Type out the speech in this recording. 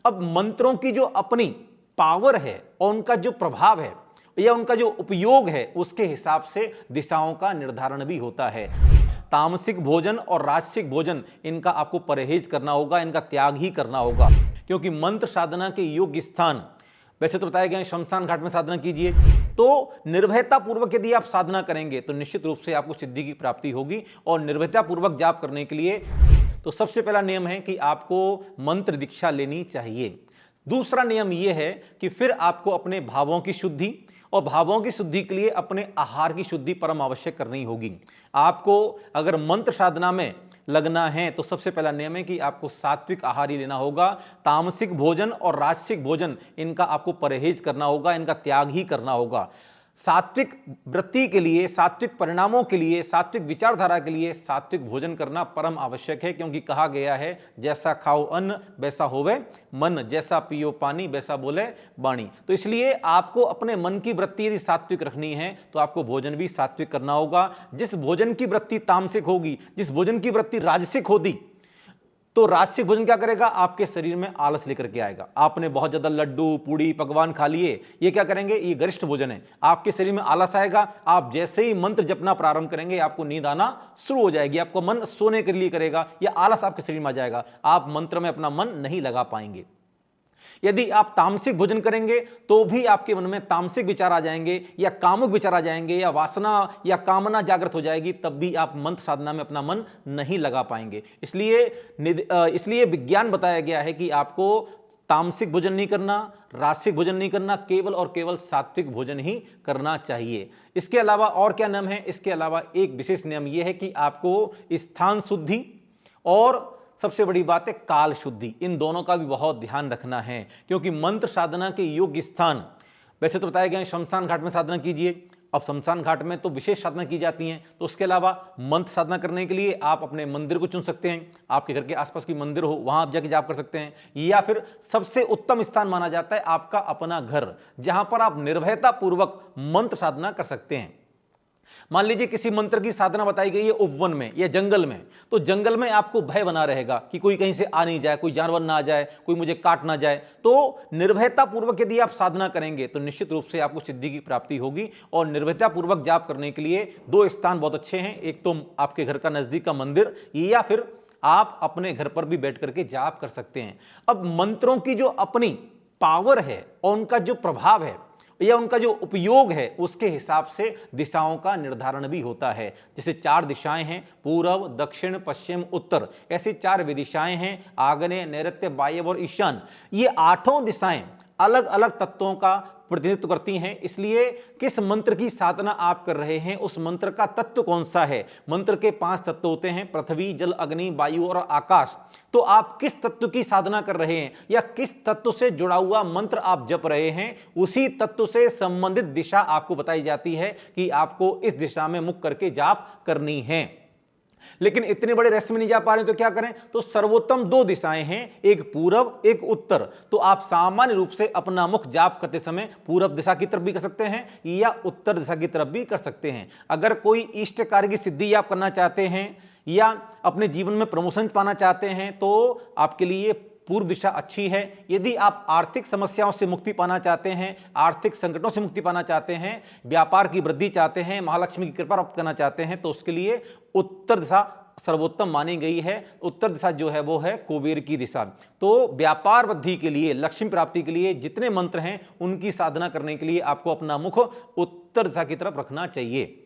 अब मंत्रों की जो अपनी पावर है और उनका जो प्रभाव है या उनका जो उपयोग है उसके हिसाब से दिशाओं का निर्धारण भी होता है। तामसिक भोजन और राजसिक भोजन इनका आपको परहेज करना होगा, इनका त्याग ही करना होगा, क्योंकि मंत्र साधना के योग्य स्थान वैसे तो बताया गया है शमशान घाट में साधना कीजिए। तो निर्भयता पूर्वक यदि आप साधना करेंगे तो निश्चित रूप से आपको सिद्धि की प्राप्ति होगी। और निर्भयता पूर्वक जाप करने के लिए तो सबसे पहला नियम है कि आपको मंत्र दीक्षा लेनी चाहिए। दूसरा नियम यह है कि फिर आपको अपने भावों की शुद्धि और भावों की शुद्धि के लिए अपने आहार की शुद्धि परम आवश्यक करनी होगी। आपको अगर मंत्र साधना में लगना है तो सबसे पहला नियम है कि आपको सात्विक आहार ही लेना होगा। तामसिक भोजन और राजसिक भोजन इनका आपको परहेज करना होगा, इनका त्याग ही करना होगा। सात्विक वृत्ति के लिए, सात्विक परिणामों के लिए, सात्विक विचारधारा के लिए सात्विक भोजन करना परम आवश्यक है, क्योंकि कहा गया है जैसा खाओ अन्न वैसा होवे मन, जैसा पियो पानी वैसा बोले वाणी। तो इसलिए आपको अपने मन की वृत्ति यदि सात्विक रखनी है तो आपको भोजन भी सात्विक करना होगा। जिस भोजन की वृत्ति तामसिक होगी, जिस भोजन की वृत्ति राजसिक होगी, तो राजसिक भोजन क्या करेगा, आपके शरीर में आलस लेकर के आएगा। आपने बहुत ज्यादा लड्डू पूड़ी पकवान खा लिए, ये क्या करेंगे, ये गरिष्ठ भोजन है, आपके शरीर में आलस आएगा। आप जैसे ही मंत्र जपना प्रारंभ करेंगे आपको नींद आना शुरू हो जाएगी, आपको मन सोने के लिए करेगा, या आलस आपके शरीर में आ जाएगा, आप मंत्र में अपना मन नहीं लगा पाएंगे। यदि आप तामसिक भोजन करेंगे तो भी आपके मन में तामसिक विचार आ जाएंगे, या कामुक विचार आ जाएंगे, या वासना या कामना जागृत हो जाएगी, तब भी आप मंत्र साधना में अपना मन नहीं लगा पाएंगे। इसलिए विज्ञान बताया गया है कि आपको तामसिक भोजन नहीं करना, राजसिक भोजन नहीं करना, केवल और केवल सात्विक भोजन ही करना चाहिए। इसके अलावा और क्या नियम है, इसके अलावा एक विशेष नियम यह है कि आपको स्थान शुद्धि और सबसे बड़ी बात है काल शुद्धि, इन दोनों का भी बहुत ध्यान रखना है, क्योंकि मंत्र साधना के योग्य स्थान वैसे तो बताया गया है शमशान घाट में साधना कीजिए। अब शमशान घाट में तो विशेष साधना की जाती है, तो उसके अलावा मंत्र साधना करने के लिए आप अपने मंदिर को चुन सकते हैं, आपके घर के आसपास की मंदिर हो वहां आप जाके जाप कर सकते हैं, या फिर सबसे उत्तम स्थान माना जाता है आपका अपना घर, जहां पर आप निर्भयता पूर्वक मंत्र साधना कर सकते हैं। मान लीजिए किसी मंत्र की साधना बताई गई है उपवन में या जंगल में, तो जंगल में आपको भय बना रहेगा कि कोई कहीं से आ नहीं जाए, कोई जानवर ना आ जाए, कोई मुझे काट ना जाए। तो निर्भयता पूर्वक यदि आप साधना करेंगे तो निश्चित रूप से आपको सिद्धि की प्राप्ति होगी। और निर्भयता पूर्वक जाप करने के लिए दो स्थान बहुत अच्छे हैं, एक तो आपके घर का नजदीक का मंदिर, या फिर आप अपने घर पर भी बैठ करके जाप कर सकते हैं। अब मंत्रों की जो अपनी पावर है और उनका जो प्रभाव है या उनका जो उपयोग है उसके हिसाब से दिशाओं का निर्धारण भी होता है। जैसे 4 दिशाएं हैं, पूर्व दक्षिण पश्चिम उत्तर, ऐसे 4 विदिशाएं हैं, आग्नेय नैऋत्य वायव्य और ईशान। ये 8 दिशाएं अलग अलग तत्वों का प्रतिनिधित्व करती हैं। इसलिए किस मंत्र की साधना आप कर रहे हैं, उस मंत्र का तत्व कौन सा है। मंत्र के 5 तत्व होते हैं, पृथ्वी जल अग्नि वायु और आकाश। तो आप किस तत्व की साधना कर रहे हैं या किस तत्व से जुड़ा हुआ मंत्र आप जप रहे हैं, उसी तत्व से संबंधित दिशा आपको बताई जाती है कि आपको इस दिशा में मुख करके जाप करनी है। लेकिन इतने बड़े रहस्य में नहीं जा पा रहे तो क्या करें, तो सर्वोत्तम 2 दिशाएं हैं, एक पूरब एक उत्तर। तो आप सामान्य रूप से अपना मुख जाप करते समय पूरब दिशा की तरफ भी कर सकते हैं या उत्तर दिशा की तरफ भी कर सकते हैं। अगर कोई इष्ट कार्य की सिद्धि आप करना चाहते हैं या अपने जीवन में प्रमोशन पाना चाहते हैं तो आपके लिए पूर्व दिशा अच्छी है। यदि आप आर्थिक समस्याओं से मुक्ति पाना चाहते हैं, आर्थिक संकटों से मुक्ति पाना चाहते हैं, व्यापार की वृद्धि चाहते हैं, महालक्ष्मी की कृपा प्राप्त करना चाहते हैं, तो उसके लिए उत्तर दिशा सर्वोत्तम मानी गई है। उत्तर दिशा जो है वो है कुबेर की दिशा। तो व्यापार वृद्धि के लिए, लक्ष्मी प्राप्ति के लिए जितने मंत्र हैं उनकी साधना करने के लिए आपको अपना मुख उत्तर दिशा की तरफ रखना चाहिए।